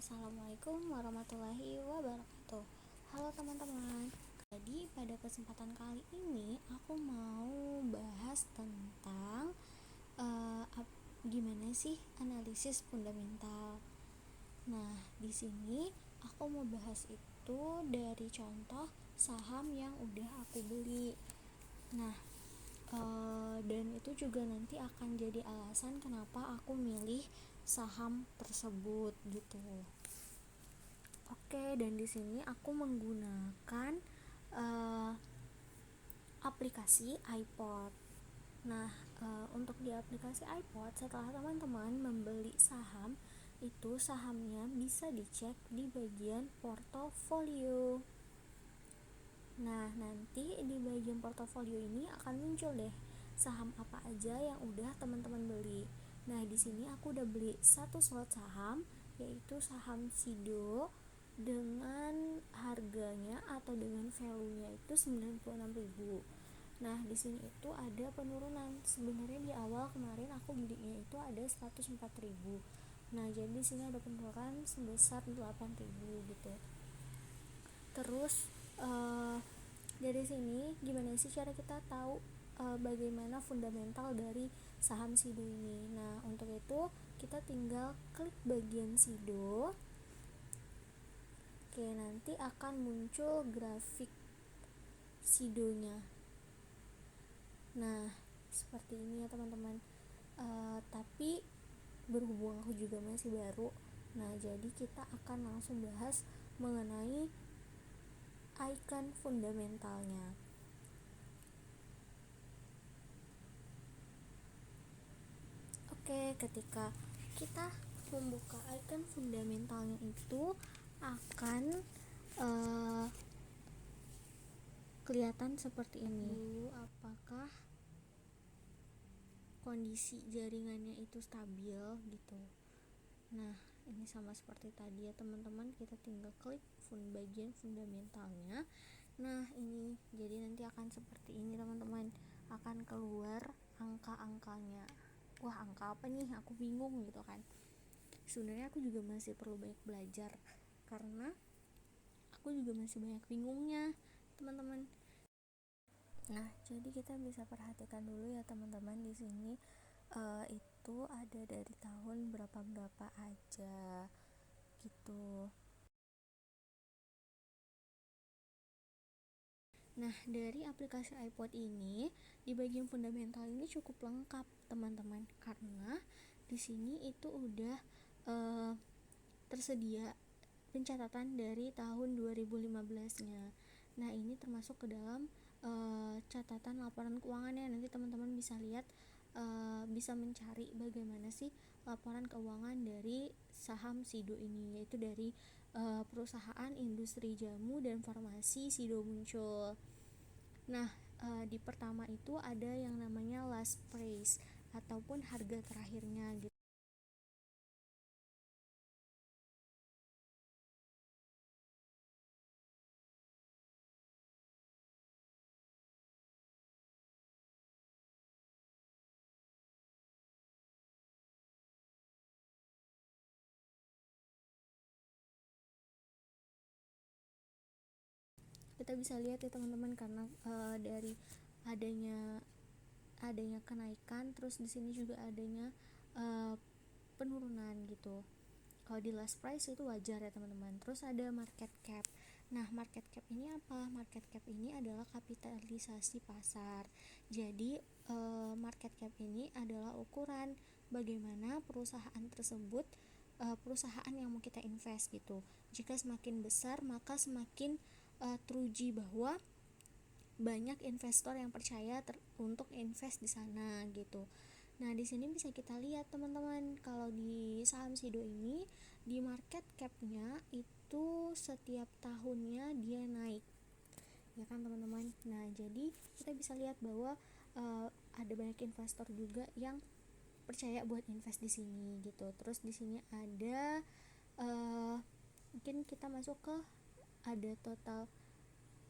Assalamualaikum warahmatullahi wabarakatuh. Halo teman-teman. Jadi pada kesempatan kali ini aku mau bahas tentang gimana sih analisis fundamental. Nah, di sini aku mau bahas itu dari contoh saham yang udah aku beli. Nah, dan itu juga nanti akan jadi alasan kenapa aku milih saham tersebut gitu. Oke, dan di sini aku menggunakan aplikasi iPod. Nah, untuk di aplikasi iPod, setelah teman-teman membeli saham, itu sahamnya bisa dicek di bagian portofolio. Nah, nanti di bagian portofolio ini akan muncul deh saham apa aja yang udah teman-teman beli. Nah, di sini aku udah beli satu slot saham, yaitu saham Sido dengan harganya atau dengan value-nya itu 96.000. Nah, di sini itu ada penurunan. Sebenarnya di awal kemarin aku belinya itu ada 104.000. Nah, jadi di sini ada penurunan sebesar 8.000 gitu. Terus dari sini gimana sih cara kita tahu bagaimana fundamental dari saham Sido ini? Nah, untuk itu kita tinggal klik bagian Sido. Oke, nanti akan muncul grafik Sidonya. Nah, seperti ini ya teman-teman. Tapi berhubung aku juga masih baru, nah jadi kita akan langsung bahas mengenai icon fundamentalnya. Oke, ketika kita membuka icon fundamentalnya itu akan kelihatan seperti ini. Dulu apakah kondisi jaringannya itu stabil gitu. Nah, ini sama seperti tadi ya teman-teman, kita tinggal klik bagian fundamentalnya. Nah, ini jadi nanti akan seperti ini teman-teman, akan keluar angka-angkanya. Wah, angka apa nih? Aku bingung gitu kan. Sebenarnya aku juga masih perlu banyak belajar karena aku juga masih banyak bingungnya teman-teman. Nah, jadi kita bisa perhatikan dulu ya teman-teman, di sini itu ada dari tahun berapa aja gitu. Nah, dari aplikasi iPod ini di bagian fundamental ini cukup lengkap teman-teman, karena di sini itu udah tersedia pencatatan dari tahun 2015-nya. Nah, ini termasuk ke dalam catatan laporan keuangannya. Nanti teman-teman bisa lihat, bisa mencari bagaimana sih laporan keuangan dari saham Sido ini, yaitu dari perusahaan industri jamu dan farmasi Sido muncul. Nah, di pertama itu ada yang namanya last price ataupun harga terakhirnya gitu. Kita bisa lihat ya teman-teman, karena dari adanya kenaikan, terus di sini juga adanya penurunan gitu. Kalau di last price itu wajar ya teman-teman. Terus ada market cap. Nah, market cap ini apa? Market cap ini adalah kapitalisasi pasar. Jadi market cap ini adalah ukuran bagaimana perusahaan tersebut, perusahaan yang mau kita invest gitu. Jika semakin besar, maka semakin teruji bahwa banyak investor yang percaya untuk invest di sana gitu. Nah, di sini bisa kita lihat teman-teman, kalau di saham Sido ini di market cap-nya itu setiap tahunnya dia naik. Ya kan teman-teman. Nah, jadi kita bisa lihat bahwa ada banyak investor juga yang percaya buat invest di sini gitu. Terus di sini ada mungkin kita masuk ke ada total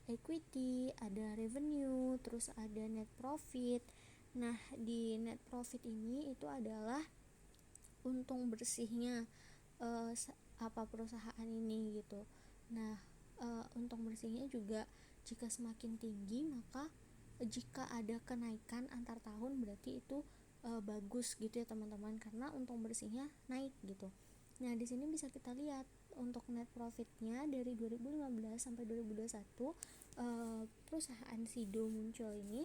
equity, ada revenue, terus ada net profit. Nah, di net profit ini itu adalah untung bersihnya apa perusahaan ini gitu. Nah, untung bersihnya juga jika semakin tinggi, maka jika ada kenaikan antar tahun berarti itu bagus gitu ya teman-teman, karena untung bersihnya naik gitu. Nah, di sini bisa kita lihat untuk net profitnya dari 2015 sampai 2021, perusahaan Sido muncul ini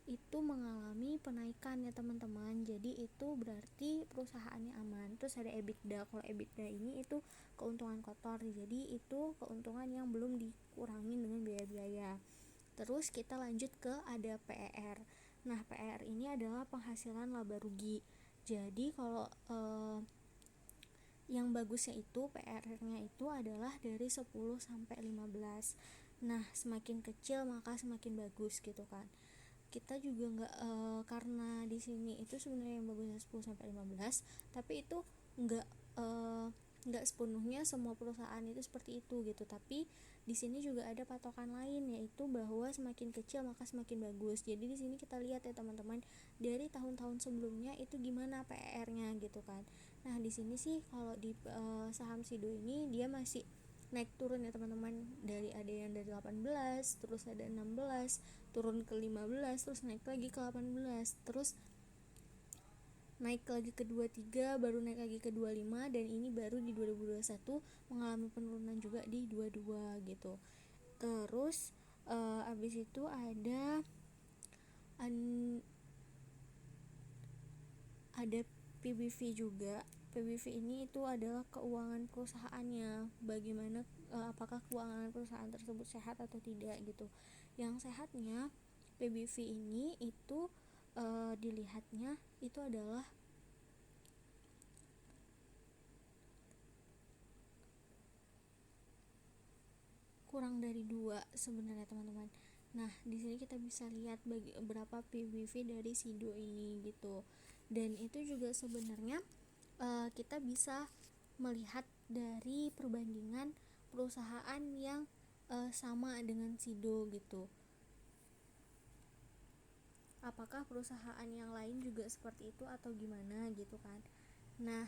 itu mengalami penaikan ya teman-teman. Jadi itu berarti perusahaannya aman. Terus ada EBITDA. Kalau EBITDA ini itu keuntungan kotor, jadi itu keuntungan yang belum dikurangi dengan biaya-biaya. Terus kita lanjut ke ada PER. Nah, PER ini adalah penghasilan laba rugi. Jadi kalau yang bagusnya itu PER-nya itu adalah dari 10 sampai 15. Nah, semakin kecil maka semakin bagus gitu kan. Kita juga karena di sini itu sebenarnya yang bagusnya 10 sampai 15, tapi itu nggak nggak sepenuhnya semua perusahaan itu seperti itu gitu. Tapi di sini juga ada patokan lain, yaitu bahwa semakin kecil maka semakin bagus. Jadi di sini kita lihat ya teman-teman, dari tahun-tahun sebelumnya itu gimana PER-nya gitu kan. Nah, di sini sih kalau di saham Sido ini dia masih naik turun ya teman-teman, dari ada yang dari 18, terus ada 16, turun ke 15, terus naik lagi ke 18, terus naik lagi ke 23, baru naik lagi ke 25, dan ini baru di 2021 mengalami penurunan juga di 22 gitu. Terus abis itu ada PBV juga. PBV ini itu adalah keuangan perusahaannya, bagaimana apakah keuangan perusahaan tersebut sehat atau tidak gitu. Yang sehatnya PBV ini itu dilihatnya itu adalah kurang dari 2 sebenarnya teman-teman. Nah, di sini kita bisa lihat berapa PBV dari Sido ini gitu. Dan itu juga sebenarnya kita bisa melihat dari perbandingan perusahaan yang sama dengan Sido gitu. Apakah perusahaan yang lain juga seperti itu atau gimana gitu kan. Nah,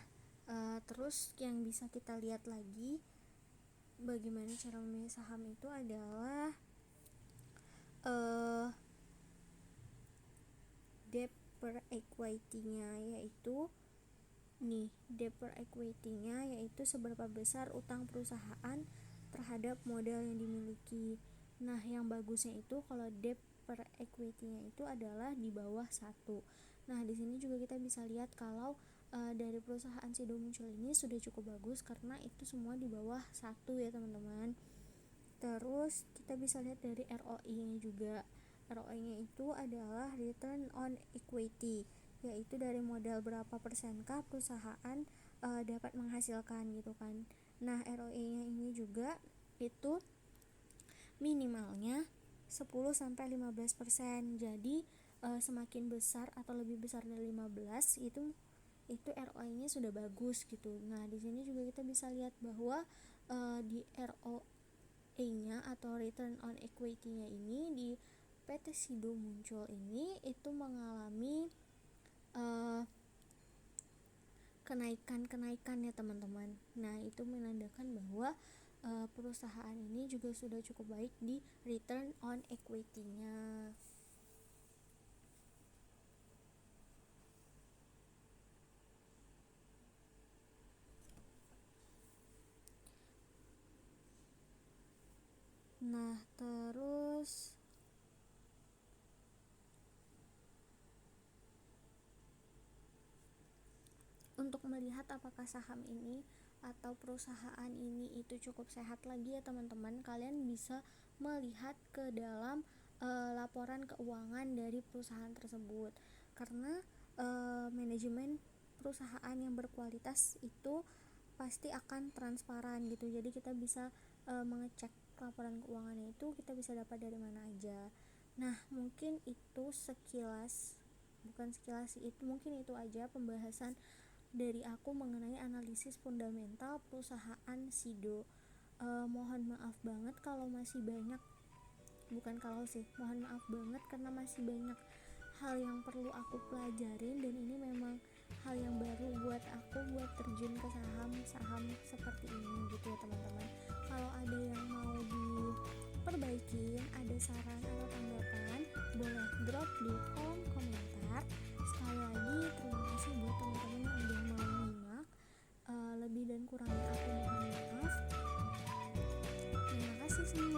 terus yang bisa kita lihat lagi bagaimana cara memilih saham itu adalah debt per equity-nya, yaitu debt per equity-nya yaitu seberapa besar utang perusahaan terhadap modal yang dimiliki. Nah, yang bagusnya itu kalau debt per equity-nya itu adalah di bawah 1. Nah, di sini juga kita bisa lihat kalau dari perusahaan Sido muncul ini sudah cukup bagus karena itu semua di bawah 1 ya teman-teman. Terus kita bisa lihat dari ROI-nya juga. ROI-nya itu adalah return on equity, yaitu dari modal berapa persenkah perusahaan dapat menghasilkan gitu kan. Nah, ROI-nya ini juga itu minimalnya 10 sampai 15%. Jadi semakin besar atau lebih besar dari 15 itu ROI-nya sudah bagus gitu. Nah, di sini juga kita bisa lihat bahwa di ROE-nya atau return on equity-nya ini di PT Sido muncul ini itu mengalami kenaikan ya teman-teman. Nah, itu menandakan bahwa perusahaan ini juga sudah cukup baik di return on equity-nya. Nah, terus untuk melihat apakah saham ini atau perusahaan ini itu cukup sehat lagi ya teman-teman, kalian bisa melihat ke dalam laporan keuangan dari perusahaan tersebut, karena manajemen perusahaan yang berkualitas itu pasti akan transparan gitu. Jadi kita bisa mengecek laporan keuangannya itu kita bisa dapat dari mana aja. Nah, mungkin itu sekilas, bukan sekilas sih, itu mungkin itu aja pembahasan dari aku mengenai analisis fundamental perusahaan Sido. Mohon maaf banget kalau masih banyak, bukan kalau sih, mohon maaf banget karena masih banyak hal yang perlu aku pelajarin, dan ini memang hal yang baru buat aku buat terjun ke saham seperti ini gitu ya teman-teman. Kalau ada yang mau diperbaikin, ada saran atau tanggapan, boleh drop di kolom komentar. Sekali lagi terima kasih buat teman-teman yang udah mau nyimak. Lebih dan kurangnya aku mohon maaf. Terima kasih semua.